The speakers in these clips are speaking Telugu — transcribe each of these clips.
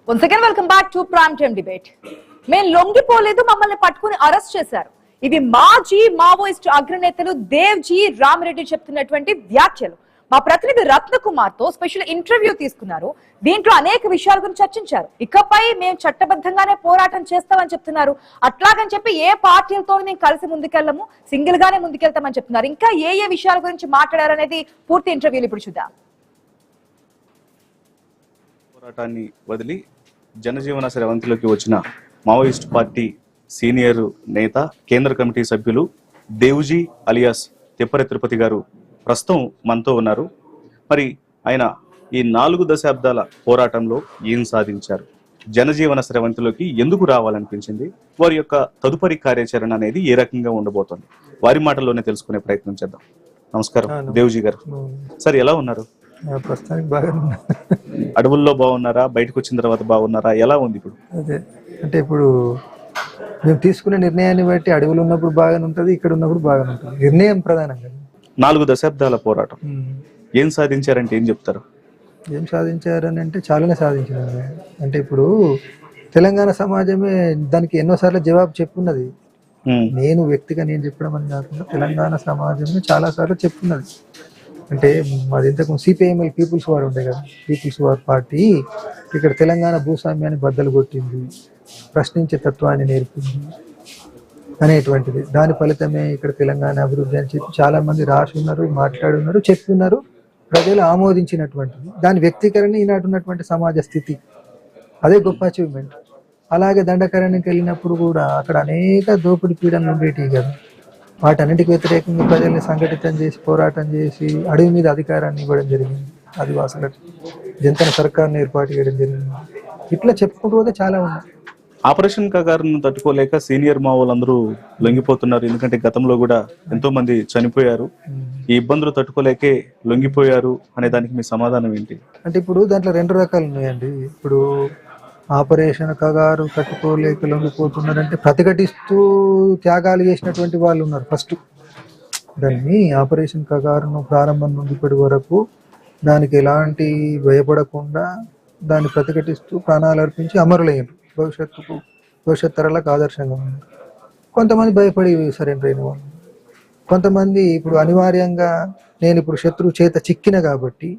Once again, welcome back to Prime Time Debate. మేము లొంగిపోలేదు, మమ్మల్ని పట్టుకుని అరెస్ట్ చేశారు. ఇవి మాజీ మావోయిస్టు అగ్రనేతలు దేవ్జీ రామిరెడ్డి చెప్తున్నటువంటి వ్యాఖ్యలు. మా ప్రతినిధి రత్నకుమార్ తో స్పెషల్ ఇంటర్వ్యూ తీసుకున్నారు. దీంట్లో అనేక విషయాల గురించి చర్చించారు. ఇకపై మేము చట్టబద్ధంగానే పోరాటం చేస్తామని చెప్తున్నారు. అట్లాగని చెప్పి ఏ పార్టీలతో మేము కలిసి ముందుకెళ్ళము, సింగిల్ గానే ముందుకెళ్తామని చెప్తున్నారు. ఇంకా ఏ విషయాల గురించి మాట్లాడారనేది పూర్తి ఇంటర్వ్యూలు ఇప్పుడు చూద్దాం. పోరాటాన్ని వదిలి జనజీవన స్రవంతిలోకి వచ్చిన మావోయిస్ట్ పార్టీ సీనియర్ నేత, కేంద్ర కమిటీ సభ్యులు దేవ్జీ అలియాస్ తిప్పర తిరుపతి గారు ప్రస్తుతం మనతో ఉన్నారు. మరి ఆయన ఈ 4 దశాబ్దాల పోరాటంలో ఏం సాధించారు, జనజీవన స్రవంతిలోకి ఎందుకు రావాలనిపించింది, వారి యొక్క తదుపరి కార్యాచరణ అనేది ఏ రకంగా ఉండబోతోంది, వారి మాటల్లోనే తెలుసుకునే ప్రయత్నం చేద్దాం. నమస్కారం దేవ్జీ గారు. సార్, ఎలా ఉన్నారు? ప్రస్తుతానికి బాగా అడవుల్లో బాగున్నారా, బయటకు వచ్చిన తర్వాత బాగున్నారా, ఎలా ఉంది ఇప్పుడు? అదే అంటే ఇప్పుడు మేము తీసుకునే నిర్ణయాన్ని బట్టి అడవులు ఉన్నప్పుడు బాగానే ఉంటుంది, ఇక్కడ ఉన్నప్పుడు బాగానే ఉంటుంది. నిర్ణయం ప్రధానంగా 4 దశాబ్దాల పోరాటం ఏం సాధించారంటే ఏం చెప్తారు? ఏం సాధించారని అంటే చాలానే సాధించారు. అంటే ఇప్పుడు తెలంగాణ సమాజమే దానికి ఎన్నోసార్లు జవాబు చెప్పున్నది. నేను వ్యక్తిగా నేను చెప్పడం అని కాకుండా తెలంగాణ సమాజమే చాలా సార్లు చెప్పున్నది. అంటే మాది ఇంతకు సిపిఐఎంఎల్ పీపుల్స్ వార్ ఉండే కదా, పీపుల్స్ వార్ పార్టీ ఇక్కడ తెలంగాణ భూస్వామ్యాన్ని బద్దలు కొట్టింది, ప్రశ్నించే తత్వాన్ని నేర్పింది అనేటువంటిది. దాని ఫలితమే ఇక్కడ తెలంగాణ అభివృద్ధి అని చెప్పి చాలా మంది రాసి ఉన్నారు, మాట్లాడున్నారు, చెప్తున్నారు, ప్రజలు ఆమోదించినటువంటిది. దాని వ్యక్తీకరణ ఈనాటి ఉన్నటువంటి సమాజ స్థితి, అదే గొప్ప అచీవ్మెంట్. అలాగే దండకరణకి వెళ్ళినప్పుడు కూడా అక్కడ అనేక దోపిడీ పీడనలు ఉండేటివి కదా, వాటన్నిటికి వ్యతిరేకంగా ప్రజల్ని సంఘటితం చేసి పోరాటం చేసి అడవి మీద అధికారాన్ని ఇవ్వడం జరిగింది. ఆదివాసులకు జంతన సర్కార్ని ఏర్పాటు చేయడం జరిగింది. ఇట్లా చెప్పుకుంటూ పోతే చాలా ఉన్నాయి. ఆపరేషన్ కగారును తట్టుకోలేక సీనియర్ మావోలందరూ లొంగిపోతున్నారు. ఎందుకంటే గతంలో కూడా ఎంతో మంది చనిపోయారు. ఈ ఇబ్బందులు తట్టుకోలేకే లొంగిపోయారు అనే దానికి మీ సమాధానం ఏంటి? అంటే ఇప్పుడు దాంట్లో 2 రకాలు ఉన్నాయండి. ఇప్పుడు ఆపరేషన్ కగారు తట్టుకోలేక లొంగిపోతున్నారంటే ప్రతిఘటిస్తూ త్యాగాలు చేసినటువంటి వాళ్ళు ఉన్నారు. ఫస్ట్ దాన్ని ఆపరేషన్ కగారును ప్రారంభం నుండి ఇప్పటి వరకు దానికి ఎలాంటి భయపడకుండా దాన్ని ప్రతిఘటిస్తూ ప్రాణాలు అర్పించి అమరులయ్యారు. భవిష్యత్ తరాలకు ఆదర్శంగా ఉన్నారు. కొంతమంది భయపడి సరెండర్ అయిన వాళ్ళు, కొంతమంది ఇప్పుడు అనివార్యంగా నేను ఇప్పుడు శత్రువు చేత చిక్కిన కాబట్టి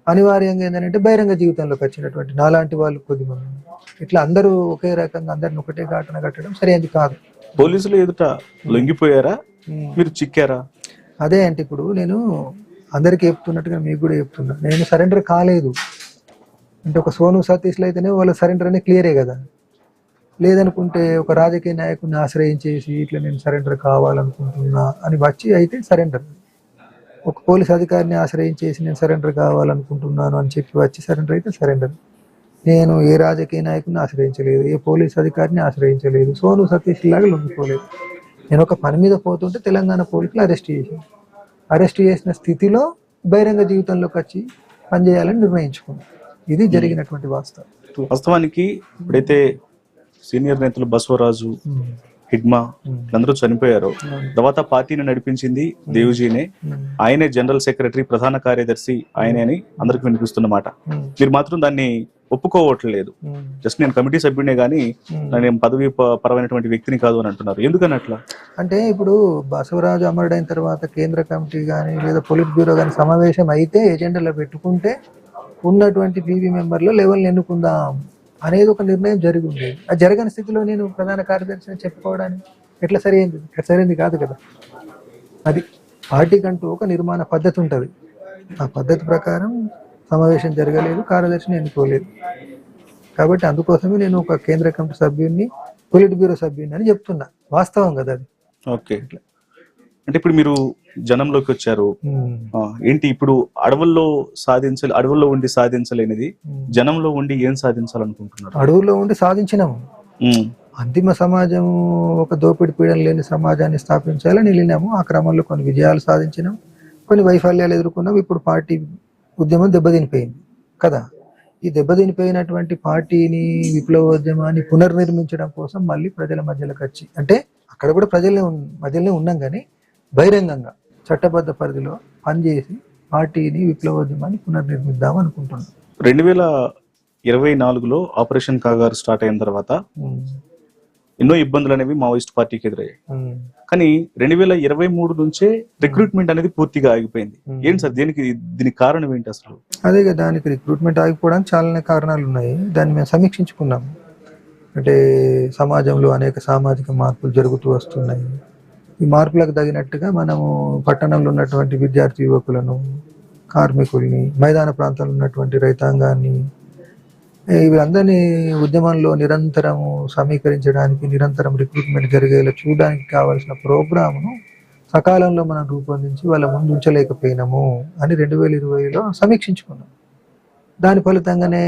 అనివార్యంగా ఏంటంటే బహిరంగ జీవితంలోకి వచ్చినటువంటి నాలాంటి వాళ్ళు కొద్దిమంది. ఇట్లా అందరూ ఒకే రకంగా అందరిని ఒకటే ఘటన కట్టడం సరైనది కాదు. పోలీసులు ఎదుట లొంగిపోయారా, మీరు చిక్కారా? అదే అంటే ఇప్పుడు నేను అందరికీ చెప్తున్నట్టుగా మీకు కూడా చెప్తున్నా, నేను సరెండర్ కాలేదు అంటే ఒక సోను సతీష్లు అయితేనే వాళ్ళ సరెండర్ అనేది క్లియరే కదా. లేదనుకుంటే ఒక రాజకీయ నాయకుడిని ఆశ్రయించేసి ఇట్లా నేను సరెండర్ కావాలనుకుంటున్నా అని వచ్చి అయితే సరెండర్, ఒక పోలీస్ అధికారిని ఆశ్రయించేసి నేను సరెండర్ కావాలనుకుంటున్నాను అని చెప్పి వచ్చి సరెండర్ అయితే సరెండర్. నేను ఏ రాజకీయ నాయకుడిని ఆశ్రయించలేదు, ఏ పోలీస్ అధికారిని ఆశ్రయించలేదు, సోను సతీష్ లాగా లొంగిపోలేదు. నేను ఒక పని మీద పోతుంటే తెలంగాణ పోలీసులు అరెస్ట్ చేసిన స్థితిలో బహిరంగ జీవితంలోకి వచ్చి పనిచేయాలని నిర్ణయించుకున్నాను. ఇది జరిగినటువంటి వాస్తవం. వాస్తవానికి ఇప్పుడైతే సీనియర్ నేతలు బసవరాజు, హిడ్మా అందరూ చనిపోయారు. తర్వాత పార్టీని నడిపించింది దేవ్జీనే. ఆయనే జనరల్ సెక్రటరీ, ప్రధాన కార్యదర్శి ఆయనే అని అందరికి వినిపిస్తున్నమాట. మీరు మాత్రం దాన్ని ఒప్పుకోవట్లేదు. జస్ట్ నేను కమిటీ సభ్యుడే గానీ నేను పదవి పరమైనటువంటి వ్యక్తిని కాదు అని అంటున్నారు. ఎందుకని అట్లా? అంటే ఇప్పుడు బసవరాజు అమరుడైన తర్వాత కేంద్ర కమిటీ కానీ లేదా పొలిట్ బ్యూరో కానీ సమావేశం అయితే ఎజెండాలో పెట్టుకుంటే ఉన్నటువంటి పీవీ మెంబర్లో లెవెల్ని ఎన్నుకుందాం అనేది ఒక నిర్ణయం జరిగి ఉండేది. అది జరగని స్థితిలో నేను ప్రధాన కార్యదర్శిని చెప్పుకోవడానికి ఎట్లా సరైనది? సరైనది కాదు కదా. అది పార్టీకంటూ ఒక నిర్మాణ పద్ధతి ఉంటుంది. ఆ పద్ధతి ప్రకారం సమావేశం జరగలేదు, కార్యదర్శిని ఎన్నుకోలేదు. కాబట్టి అందుకోసమే నేను ఒక కేంద్ర కమిటీ సభ్యుడిని, పొలిట్ బ్యూరో సభ్యుడిని అని చెప్తున్నా. వాస్తవం కదా అది. ఓకే, అంటే ఇప్పుడు మీరు జనంలోకి వచ్చారు. ఏంటి ఇప్పుడు అడవుల్లో ఉండి సాధించలేనిది జనంలో ఉండి ఏం సాధించాలనుకుంటున్నారు? అడవుల్లో ఉండి సాధించినాము. అంతిమ సమాజం ఒక దోపిడి పీడన లేని సమాజాన్ని స్థాపించాలని వెళ్ళినాము. ఆ క్రమంలో కొన్ని విజయాలు సాధించినాం, కొన్ని వైఫల్యాలు ఎదుర్కొన్నాం. ఇప్పుడు పార్టీ ఉద్యమం దెబ్బతినిపోయింది కదా. ఈ దెబ్బతినిపోయినటువంటి పార్టీని, విప్లవోద్యమాన్ని పునర్నిర్మించడం కోసం మళ్ళీ ప్రజల మధ్యలోకి వచ్చి, అంటే అక్కడ కూడా మధ్యలోనే ఉన్నాం కానీ బహిరంగంగా చట్టబద్ధ పరిధిలో పనిచేసి పార్టీని, విప్లవోద్యమాన్ని పునర్నిర్మిద్దాం అనుకుంటున్నాం. 2024లో ఆపరేషన్ కాగారు స్టార్ట్ అయిన తర్వాత ఎన్నో ఇబ్బందులు అనేవి మావోయిస్ట్ పార్టీకి ఎదురయ్యాయి. కానీ 2023 నుంచే రిక్రూట్మెంట్ అనేది పూర్తిగా ఆగిపోయింది. ఏంటి సార్ దీనికి కారణం ఏంటి అసలు? అదే కదా, దానికి రిక్రూట్మెంట్ ఆగిపోవడానికి చాలా కారణాలు ఉన్నాయి. దాన్ని మేము సమీక్షించుకున్నాం. అంటే సమాజంలో అనేక సామాజిక మార్పులు జరుగుతూ వస్తున్నాయి. ఈ మార్పులకు తగినట్టుగా మనము పట్టణంలో ఉన్నటువంటి విద్యార్థి యువకులను, కార్మికుల్ని, మైదాన ప్రాంతాల్లో ఉన్నటువంటి రైతాంగాన్ని, వీళ్ళందరినీ ఉద్యమంలో నిరంతరము సమీకరించడానికి, నిరంతరం రిక్రూట్మెంట్ జరిగేలా చూడడానికి కావాల్సిన ప్రోగ్రామును సకాలంలో మనం రూపొందించి వాళ్ళ ముందు ఉంచలేకపోయినాము అని 2020లో సమీక్షించుకున్నాం. దాని ఫలితంగానే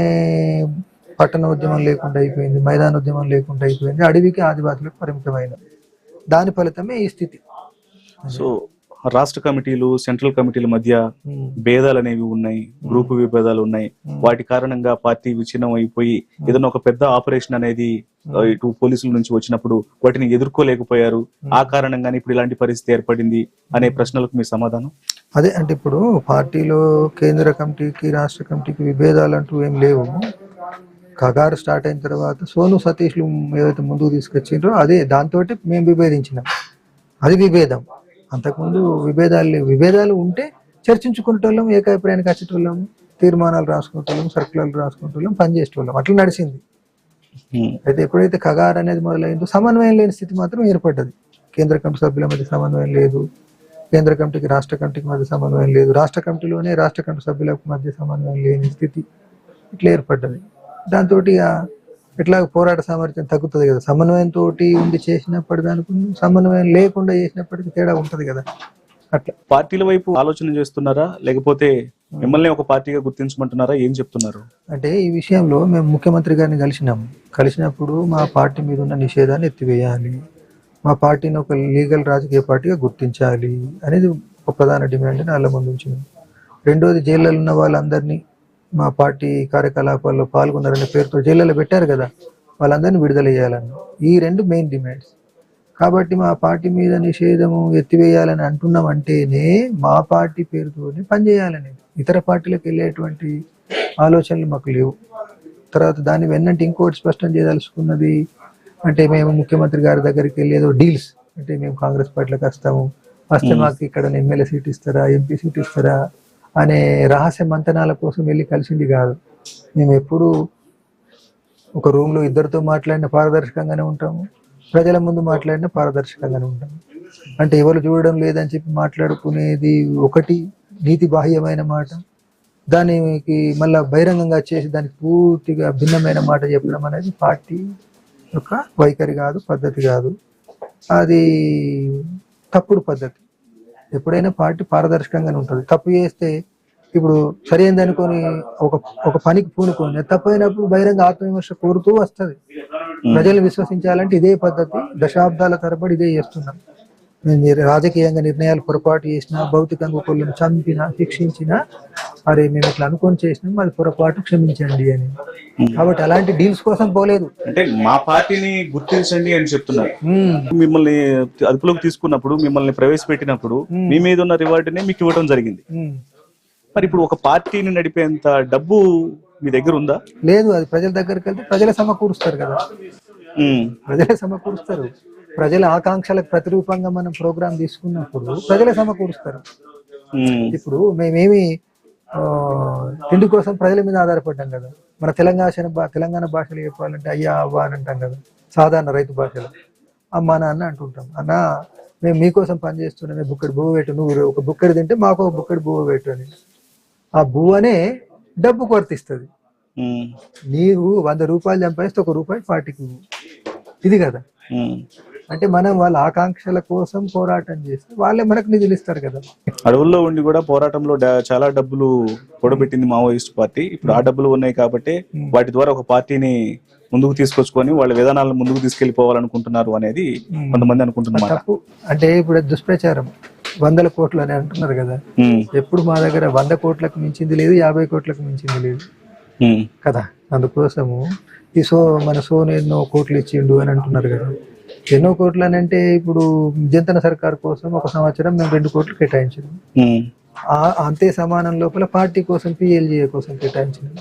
పట్టణ ఉద్యమం లేకుండా అయిపోయింది, మైదాన ఉద్యమం లేకుండా అయిపోయింది, అడవికి ఆదివాసులకు పరిమితమైన. దాని ఫలితమే ఈ స్థితి. సో రాష్ట్ర కమిటీలు, సెంట్రల్ కమిటీల మధ్య భేదాలు అనేవి ఉన్నాయి, గ్రూపు విభేదాలు ఉన్నాయి. వాటి కారణంగా పార్టీ విచ్ఛిన్నం అయిపోయి ఏదైనా ఒక పెద్ద ఆపరేషన్ అనేది ఇటు పోలీసుల నుంచి వచ్చినప్పుడు వాటిని ఎదుర్కోలేకపోయారు. ఆ కారణంగానే ఇప్పుడు ఇలాంటి పరిస్థితి ఏర్పడింది అనే ప్రశ్నలకు మీ సమాధానం? అదే, అంటే ఇప్పుడు పార్టీలో కేంద్ర కమిటీకి, రాష్ట్ర కమిటీకి విభేదాలు అంటూ ఏం లేవు. కగారు స్టార్ట్ అయిన తర్వాత సోను సతీష్లు ఏదైతే ముందుకు తీసుకొచ్చిండ్రో అదే దాంతో మేము విభేదించినాం. అది విభేదం. అంతకుముందు విభేదాలు ఉంటే చర్చించుకునేటోళ్ళం, ఏకాభిప్రాయానికి వచ్చేటోళ్ళం, తీర్మానాలు రాసుకునేటోళ్ళం, సర్కులర్లు రాసుకునేటోళ్ళం, పనిచేసేటోళ్ళం, అట్లా నడిచింది. అయితే ఎప్పుడైతే కగారు అనేది మొదలైందో సమన్వయం లేని స్థితి మాత్రం ఏర్పడ్డది. కేంద్ర కమిటీ సభ్యుల మధ్య సమన్వయం లేదు, కేంద్ర కమిటీకి రాష్ట్ర కమిటీకి మధ్య సమన్వయం లేదు, రాష్ట్ర కమిటీలోనే రాష్ట్ర కమిటీ సభ్యులకు మధ్య సమన్వయం లేని స్థితి ఇట్లా ఏర్పడ్డది. దాంతో ఎట్లా పోరాట సామర్థ్యం తగ్గుతుంది కదా. సమన్వయంతో ఉండి చేసినప్పటి దానికి సమన్వయం లేకుండా చేసినప్పటికీ తేడా ఉంటది కదా. అట్లా పార్టీల వైపు ఆలోచన చేస్తున్నారా, లేకపోతే మిమ్మల్ని ఒక పార్టీగా గుర్తించమంటున్నారా? ఏం చెప్తున్నారు అంటే ఈ విషయంలో మేము ముఖ్యమంత్రి గారిని కలిసినప్పుడు మా పార్టీ మీద ఉన్న నిషేధాన్ని ఎత్తివేయాలి, మా పార్టీని ఒక లీగల్ రాజకీయ పార్టీగా గుర్తించాలి అనేది ఒక ప్రధాన డిమాండ్ వాళ్ళ ముందు ఉంచింది. రెండోది, జైల్లో ఉన్న వాళ్ళందరినీ మా పార్టీ కార్యకలాపాల్లో పాల్గొన్నారనే పేరుతో జైల్లో పెట్టారు కదా, వాళ్ళందరినీ విడుదల చేయాలన్న ఈ రెండు మెయిన్ డిమాండ్స్. కాబట్టి మా పార్టీ మీద నిషేధము ఎత్తివేయాలని అంటున్నామంటేనే మా పార్టీ పేరుతోనే పనిచేయాలనేది. ఇతర పార్టీలకు వెళ్ళేటువంటి ఆలోచనలు మాకు లేవు. తర్వాత దాన్ని వెన్నంటే ఇంకోటి స్పష్టం చేయదలుచుకున్నది అంటే, మేము ముఖ్యమంత్రి గారి దగ్గరికి వెళ్ళేదో డీల్స్ అంటే మేము కాంగ్రెస్ పార్టీలోకి వస్తే మాకు ఇక్కడ ఎమ్మెల్యే సీట్ ఇస్తారా, ఎంపీ సీట్ ఇస్తారా అనే రహస్య మంతనాల కోసం వెళ్ళి కలిసింది కాదు. మేము ఎప్పుడు ఒక రూమ్లో ఇద్దరితో మాట్లాడిన పారదర్శకంగానే ఉంటాము, ప్రజల ముందు మాట్లాడిన పారదర్శకంగానే ఉంటాము. అంటే ఎవరు చూడడం లేదని చెప్పి మాట్లాడుకునేది ఒకటి నీతి బాహ్యమైన మాట, దానికి మళ్ళా బహిరంగంగా చేసి దానికి పూర్తిగా భిన్నమైన మాట చెప్పడం అనేది పార్టీ యొక్క వైఖరి కాదు, పద్ధతి కాదు. అది తప్పుడు పద్ధతి. ఎప్పుడైనా పార్టీ పారదర్శకంగానే ఉంటుంది. తప్పు చేస్తే ఇప్పుడు సరైనది అనుకొని ఒక పనికి పూనుకొని తప్పైనప్పుడు బహిరంగ ఆత్మవిమర్శ కోరుతూ వస్తుంది. ప్రజలు విశ్వసించాలంటే ఇదే పద్ధతి. దశాబ్దాల తరబడి ఇదే చేస్తున్నాం. రాజకీయంగా నిర్ణయాలు పొరపాటు చేసినా, భౌతికంగా ఒకళ్ళని చంపినా, శిక్షించినా, అరే మేము ఇట్లా అనుకొని చేసినాం, అది పొరపాటు, క్షమించండి అని. కాబట్టి అలాంటి డీల్స్ కోసం పోలేదు. అంటే మా పార్టీని గుర్తించండి అని చెప్తున్నారు. మిమ్మల్ని అదుపులోకి తీసుకున్నప్పుడు, మిమ్మల్ని ప్రవేశపెట్టినప్పుడు మీ మీద ఉన్న రివార్డునే మీకు ఇవ్వడం జరిగింది. మరి ఇప్పుడు ఒక పార్టీని నడిపేంత డబ్బు మీ దగ్గర ఉందా? లేదు. అది ప్రజల దగ్గరికి వెళ్తే ప్రజలే సమకూరుస్తారు కదా. ప్రజలే సమకూరుస్తారు. ప్రజల ఆకాంక్షలకు ప్రతిరూపంగా మనం ప్రోగ్రాం తీసుకున్నప్పుడు ప్రజలే సమకూరుస్తారు. ఇప్పుడు మేమేమి తిండి కోసం ప్రజల మీద ఆధారపడ్డాం కదా. మన తెలంగాణ భాషలో చెప్పాలంటే అయ్యా అవ్వ అని అంటాం కదా. సాధారణ రైతు భాషలో అమ్మా నాన్న అంటుంటాం. అన్న మేము మీకోసం పనిచేస్తున్నాం, మేము బుక్కడి బువ్వ పెట్టు, నువ్వు ఒక బుక్కడి తింటే మాకు ఒక బుక్కడి బువ్వ పెట్టు అని. ఆ బువ్వనే డబ్బుకు వర్తిస్తుంది. నీవు 100 రూపాయలు సంపాదిస్తే 1 రూపాయి పార్టీకి ఇది కదా. అంటే మనం వాళ్ళ ఆకాంక్షల కోసం పోరాటం చేస్తే వాళ్ళే మనకు నిధులు ఇస్తారు కదా. అడవుల్లో ఉండి కూడా పోరాటంలో చాలా డబ్బులు కూడబెట్టింది మావోయిస్ట్ పార్టీ. ఇప్పుడు ఆ డబ్బులు ఉన్నాయి కాబట్టి వాటి ద్వారా ఒక పార్టీని ముందుకు తీసుకొచ్చుకొని వాళ్ళ విధానాలను ముందుకు తీసుకెళ్లిపోవాలనుకుంటున్నారు అనేది కొంతమంది అనుకుంటున్నారు. తప్పు. అంటే ఇప్పుడు దుష్ప్రచారం 100 కోట్లు అని అంటున్నారు కదా. ఎప్పుడు మా దగ్గర 100 కోట్లకు మించింది లేదు, 50 కోట్లకు మించింది లేదు కదా. అందుకోసము ఈ మన సోను ఎన్నో కోట్లు ఇచ్చిండు అని అంటున్నారు కదా. ఎన్నో కోట్లు అని అంటే ఇప్పుడు జంతన సర్కార్ కోసం ఒక సంవత్సరం మేము 2 కోట్లు కేటాయించాము. అంతే సమానం లోపల పార్టీ కోసం, పిఎల్జీఏ కోసం కేటాయించాము.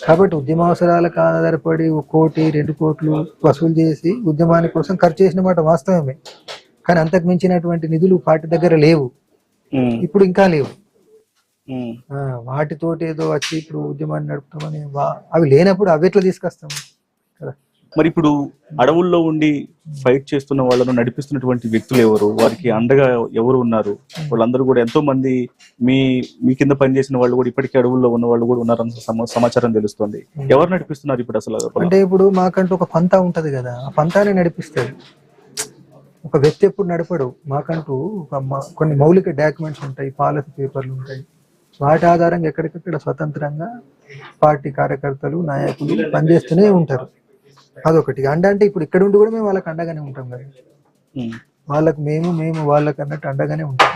కాబట్టి ఉద్యమ అవసరాలకు ఆధారపడి 1 కోటి 2 కోట్లు వసూలు చేసి ఉద్యమాని కోసం ఖర్చు చేసిన మాట వాస్తవమే. కానీ అంతకు మించినటువంటి నిధులు పార్టీ దగ్గర లేవు, ఇప్పుడు ఇంకా లేవు. వాటితోటి ఏదో వచ్చి ఇప్పుడు ఉద్యమాన్ని నడుపుతామని అవి లేనప్పుడు అవి ఎట్లా తీసుకొస్తాము కదా. మరి ఇప్పుడు అడవుల్లో ఉండి ఫైట్ చేస్తున్న వాళ్ళను నడిపిస్తున్నటువంటి వ్యక్తులు ఎవరు, వారికి అండగా ఎవరు ఉన్నారు? వాళ్ళందరూ కూడా ఎంతో మంది మీ కింద పనిచేసిన వాళ్ళు కూడా ఇప్పటికీ అడవుల్లో ఉన్న వాళ్ళు కూడా ఉన్నారన్న సమాచారం తెలుస్తుంది. ఎవరు నడిపిస్తున్నారు ఇప్పుడు అసలు? అంటే ఇప్పుడు మాకంటూ ఒక పంతా ఉంటది కదా, ఆ పంతానే నడిపిస్తుంది. ఒక వ్యక్తి ఎప్పుడు నడపడు. మాకంటూ కొన్ని మౌలిక డాక్యుమెంట్స్ ఉంటాయి, పాలసీ పేపర్లు ఉంటాయి. వాటి ఆధారంగా ఎక్కడికక్కడ స్వతంత్రంగా పార్టీ కార్యకర్తలు నాయకులు పనిచేస్తూనే ఉంటారు. అదొకటి. అంటే ఇప్పుడు ఇక్కడ ఉండి కూడా మేము వాళ్ళకి అండగానే ఉంటాం కదా, వాళ్ళకి మేము వాళ్ళకి అన్నట్టు అండగానే ఉంటాం.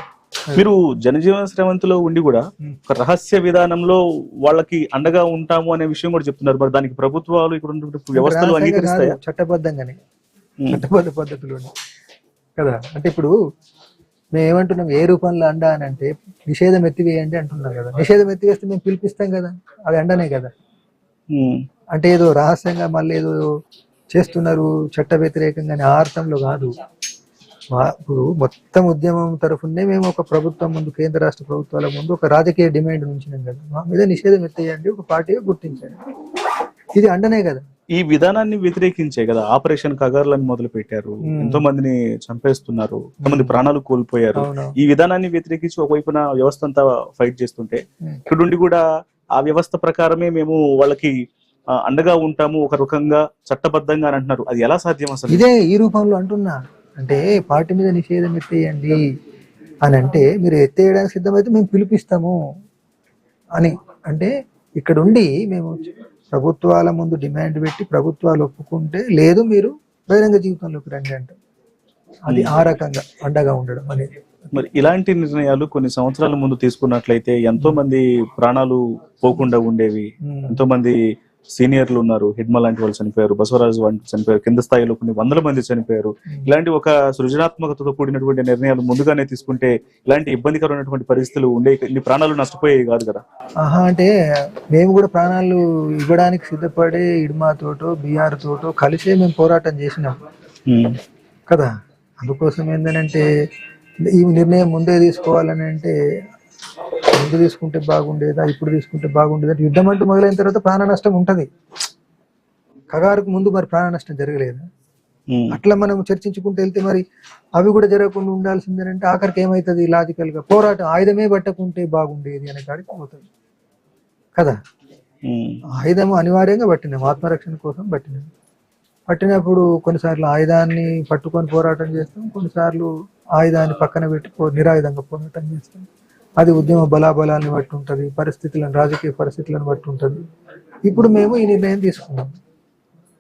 మీరు జనజీవన శ్రవంతిలో ఉండి కూడా ఒక రహస్య విధానంలో వాళ్ళకి అండగా ఉంటాము అనే విషయం కూడా చెప్తున్నారు. మరి దానికి ప్రభుత్వాలు ఇక్కడ వ్యవస్థలు అంగీకరిస్తాయా? చట్టబద్ధంగానే, చట్టబద్ధ పద్ధతిలోనే కదా. అంటే ఇప్పుడు మేము ఏమంటున్నాం, ఏ రూపంలో అండ అని అంటే నిషేధం ఎత్తివేయండి అంటున్నాం కదా. నిషేధం ఎత్తివేస్తే మేము పిలిపిస్తాం కదా, అది అండనే కదా. అంటే ఏదో రహస్యంగా మళ్ళీ ఏదో చేస్తున్నారు చట్ట వ్యతిరేకంగానే ఆ అర్థంలో కాదు. ఇప్పుడు మొత్తం ఉద్యమం తరఫునే మేము ఒక ప్రభుత్వం ముందు, కేంద్ర రాష్ట్ర ప్రభుత్వాల ముందు ఒక రాజకీయ డిమాండ్ ఉంచినాం కదా. మా మీద నిషేధం ఎత్తేయండి, ఒక పార్టీగా గుర్తించండి, ఇది అండనే కదా. ఈ విధానాన్ని వ్యతిరేకించే కదా ఆపరేషన్ కగార్లను మొదలు పెట్టారు. ఎంతో మందిని చంపేస్తున్నారు, ఎంతమంది ప్రాణాలు కోల్పోయారు. ఈ విధానాన్ని వ్యతిరేకించి ఒకవైపున వ్యవస్థ అంతా ఫైట్ చేస్తుంటే ఇక్కడుండి కూడా ఆ వ్యవస్థ ప్రకారమే మేము వాళ్ళకి అండగా ఉంటాము ఒక రకంగా చట్టబద్ధంగా అని అంటున్నారు. అది ఎలా సాధ్యం అసలు? ఇదే ఈ రూపంలో అంటున్నా. అంటే పార్టీ మీద నిషేధం ఎత్తేయండి అని అంటే మీరు ఎత్తేయడానికి సిద్ధమైతే మేము పిలిపిస్తాము అని. అంటే ఇక్కడ ఉండి మేము ప్రభుత్వాల ముందు డిమాండ్ పెట్టి ప్రభుత్వాలు ఒప్పుకుంటే లేదు మీరు బహిరంగ జీవితంలోకి రండి అంటే అది ఆ రకంగా అండగా ఉండడం అనేది. మరి ఇలాంటి నిర్ణయాలు కొన్ని సంవత్సరాల ముందు తీసుకున్నట్లయితే ఎంతో మంది ప్రాణాలు పోకుండా ఉండేవి. ఎంతో మంది సీనియర్లు ఉన్నారు, హిడ్మ లాంటి వాళ్ళు చనిపోయారు, బసవరాజు వంటి చనిపోయారు, కింద స్థాయిలో కొన్ని 100 మంది చనిపోయారు. ఇలాంటి ఒక సృజనాత్మకతతో కూడినటువంటి నిర్ణయాలు ముందుగానే తీసుకుంటే ఇలాంటి ఇబ్బందికరమైనటువంటి పరిస్థితులు ఉండే, ఇన్ని ప్రాణాలు నష్టపోయేవి కాదు కదా. అంటే మేము కూడా ప్రాణాలు ఇవ్వడానికి సిద్ధపడే ఇడ్మాతోటో బీఆర్ తోటో కలిసే మేము పోరాటం చేసినాం కదా. అందుకోసం ఏంటంటే ఈ నిర్ణయం ముందే తీసుకోవాలని అంటే ముందు తీసుకుంటే బాగుండేదా, ఇప్పుడు తీసుకుంటే బాగుండేదా. యుద్ధం అంటూ మొదలైన తర్వాత ప్రాణ నష్టం ఉంటది. కగారుకు ముందు మరి ప్రాణ నష్టం జరగలేదా? అట్లా మనం చర్చించుకుంటూ వెళ్తే మరి అవి కూడా జరగకుండా ఉండాల్సిందేనంటే ఆఖరికి ఏమవుతుంది? లాజికల్ గా పోరాటం ఆయుధమే పట్టకుంటే బాగుండేది అనే కాడికి పోతుంది కదా. ఆయుధము అనివార్యంగా పట్టినాం, ఆత్మరక్షణ కోసం పట్టినప్పుడు కొన్నిసార్లు ఆయుధాన్ని పట్టుకొని పోరాటం చేస్తాం, కొన్నిసార్లు ఆయుధాన్ని పక్కన పెట్టి నిరాయుధంగా పోరాటం చేస్తాం. అది ఉద్యమ బలాబలాన్ని బట్టి ఉంటుంది, పరిస్థితులను, రాజకీయ పరిస్థితులను బట్టి ఉంటుంది. ఇప్పుడు మేము ఈ నిర్ణయం తీసుకున్నాం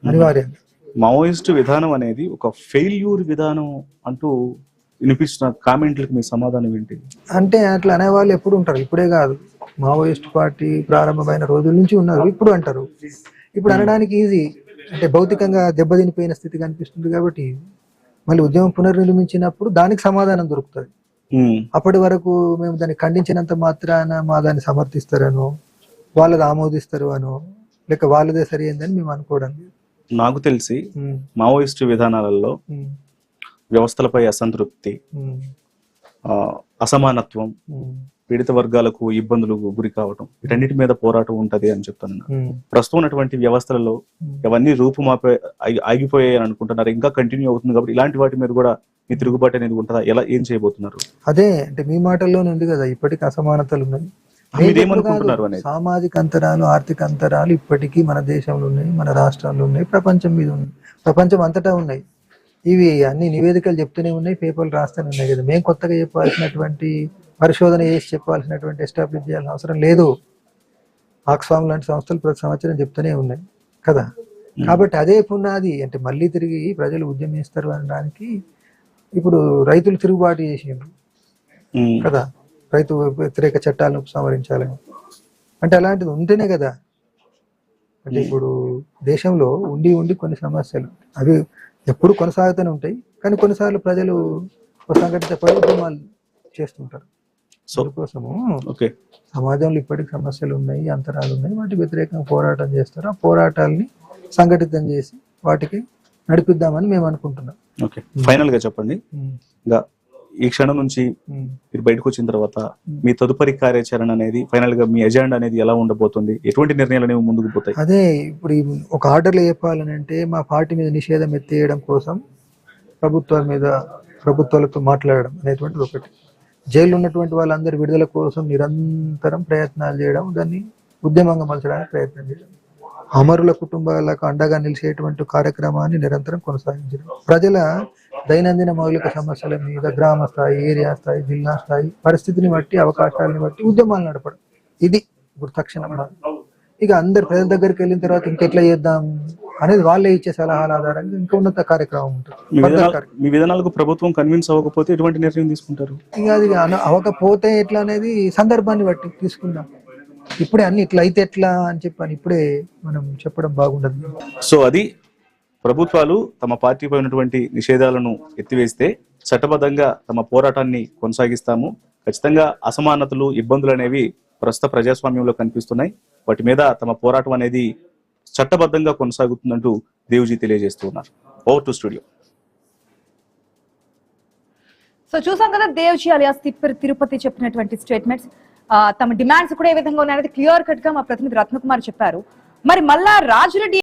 అనివార్యంగా. మావోయిస్టు విధానం అనేది ఒక ఫెయిల్యూర్ విధానం అంటూ వినిపిస్తున్న కామెంట్లకు మీ సమాధానం ఏంటి? అంటే అట్లా అనేవాళ్ళు ఎప్పుడు ఉంటారు, ఇప్పుడే కాదు. మావోయిస్ట్ పార్టీ ప్రారంభమైన రోజుల నుంచి ఉన్నారు, ఇప్పుడు అంటారు. ఇప్పుడు అనడానికి ఈజీ, అంటే భౌతికంగా దెబ్బతినిపోయిన స్థితి కనిపిస్తుంది కాబట్టి మళ్ళీ ఉద్యమం పునర్నిర్మించినప్పుడు దానికి సమాధానం దొరుకుతుంది. అప్పటి వరకు మేము దాన్ని ఖండించినంత మాత్రాన మా దాన్ని సమర్థిస్తారనో, వాళ్ళది ఆమోదిస్తారు అనో, లేక వాళ్ళదే సరి అయిందని మేము అనుకోవడం. నాకు తెలిసి మావోయిస్టు విధానాలలో వ్యవస్థలపై అసంతృప్తి, అసమానత్వం, పీడిత వర్గాలకు ఇబ్బందులు గురి కావటం, వీటన్నిటి మీద పోరాటం ఉంటది అని చెప్తాను. ప్రస్తుతం ఉన్నటువంటి వ్యవస్థలలో అవన్నీ రూపుమాపే ఆగిపోయాయి అని అనుకుంటున్నారు, ఇంకా కంటిన్యూ అవుతుంది కాబట్టి ఇలాంటి వాటి మీద కూడా మీ తిరుగుబాటు అనేది ఉంటుందా? ఎలా ఏం చేయబోతున్నారు? అదే అంటే మీ మాటల్లోనే ఉంది కదా, ఇప్పటికీ అసమానతలు ఉన్నాయి. సామాజిక అంతరాలు, ఆర్థిక అంతరాలు ఇప్పటికీ మన దేశంలో ఉన్నాయి, మన రాష్ట్రాల్లో ఉన్నాయి, ప్రపంచం మీద ఉన్నాయి, ప్రపంచం అంతటా ఉన్నాయి. ఇవి అన్ని నివేదికలు చెప్తూనే ఉన్నాయి, పేపర్లు రాస్తూనే ఉన్నాయి కదా. మేము కొత్తగా చెప్పాల్సినటువంటి, పరిశోధన చేసి చెప్పాల్సినటువంటి, ఎస్టాబ్లిష్ చేయాల్సిన అవసరం లేదు. ఆక్స్ఫామ్ లాంటి సంస్థలు ప్రతి సంవత్సరం చెప్తూనే ఉన్నాయి కదా. కాబట్టి అదే పునాది. అంటే మళ్ళీ తిరిగి ప్రజలు ఉద్యమిస్తారు అనడానికి ఇప్పుడు రైతులు తిరుగుబాటు చేసిండ్రు కదా, రైతు వ్యతిరేక చట్టాలను ఉపసంహరించాలని. అంటే అలాంటిది ఉంటేనే కదా. అంటే ఇప్పుడు దేశంలో ఉండి కొన్ని సమస్యలు అవి ఎప్పుడు కొనసాగుతూనే ఉంటాయి. కానీ కొన్నిసార్లు ప్రజలు సంఘటిత పడి ఉద్యమాలు చేస్తుంటారు. అందుకోసము ఓకే. సమాజంలో ఇప్పటికి సమస్యలు ఉన్నాయి, అంతరాలు ఉన్నాయి, వాటి వ్యతిరేకంగా పోరాటం చేస్తారు. ఆ పోరాటాలని సంఘటితం చేసి వాటికి నడిపిద్దామని మేము అనుకుంటున్నాం. ఓకే, ఫైనల్ గా చెప్పండి, ఇంకా ఈ క్షణం నుంచి మీరు బయటకు వచ్చిన తర్వాత మీ తదుపరి కార్యాచరణ అనేది, ఫైనల్ గా మీ ఎజెండా అనేది ఎలా ఉండబోతుంది, ఎటువంటి నిర్ణయాలు అనేవి ముందుకు పోతాయి? అదే ఇప్పుడు ఒక ఆర్డర్లో చెప్పాలని అంటే మా పార్టీ మీద నిషేధం ఎత్తేయడం కోసం ప్రభుత్వాలతో మాట్లాడడం అనేటువంటిది ఒకటి. జైల్లో ఉన్నటువంటి వాళ్ళందరి విడుదల కోసం నిరంతరం ప్రయత్నాలు చేయడం, దాన్ని ఉద్యమంగా మలచడానికి ప్రయత్నం చేయడం, అమరుల కుటుంబాలకు అండగా నిలిచేటువంటి కార్యక్రమాన్ని నిరంతరం కొనసాగించడం, ప్రజల దైనందిన మౌలిక సమస్యల మీద గ్రామ స్థాయి, ఏరియా స్థాయి, జిల్లా స్థాయి పరిస్థితిని బట్టి, అవకాశాలను బట్టి ఉద్యమాలు నడపడం. ఇది ఇప్పుడు తక్షణం. ఇక అందరు ప్రజల దగ్గరికి వెళ్ళిన తర్వాత ఇంకెట్లా చేద్దాం అనేది వాళ్ళే ఇచ్చే సలహాల ఆధారంగా ఇంకా ఉన్నత కార్యక్రమం ఉంటుంది. మీ విధానాలకు ప్రభుత్వం కన్విన్స్ అవ్వకపోతే ఎటువంటి నిర్ణయం తీసుకుంటారు? ఇంకా అది అవ్వకపోతే ఎట్లా అనేది సందర్భాన్ని బట్టి తీసుకుందాం. ఇప్పుడే అన్ని ఇట్లా అయితే ఎట్లా అని చెప్పని ఇప్పుడే మనం చెప్పడం బాగుండదు. సో అది ప్రభుత్వాలు తమ పార్టీపై ఉన్నటువంటి నిషేధాలను ఎత్తివేస్తే చట్టబద్ధంగా తమ పోరాటాన్ని కొనసాగిస్తాము. ఖచ్చితంగా అసమానతలు, ఇబ్బందులు అనేవి ప్రస్తుత ప్రజాస్వామ్యంలో కనిపిస్తున్నాయి. వాటి మీద తమ పోరాటం అనేది చట్టబద్ధంగా కొనసాగుతుందంటూ దేవుజీ తెలియజేస్తూ ఉన్నారు. Over to studio. సో చూసాం కదా దేవ్జీ అలియాస్ తిరుపతి చెప్పినటువంటి స్టేట్మెంట్స్. తమ డిమాండ్స్ కూడా ఏ విధంగా ఉన్నాయనేది క్లియర్ కట్ గా మా ప్రతినిధి రత్నకుమార్ చెప్పారు. మరి మళ్ళా రాజిరెడ్డి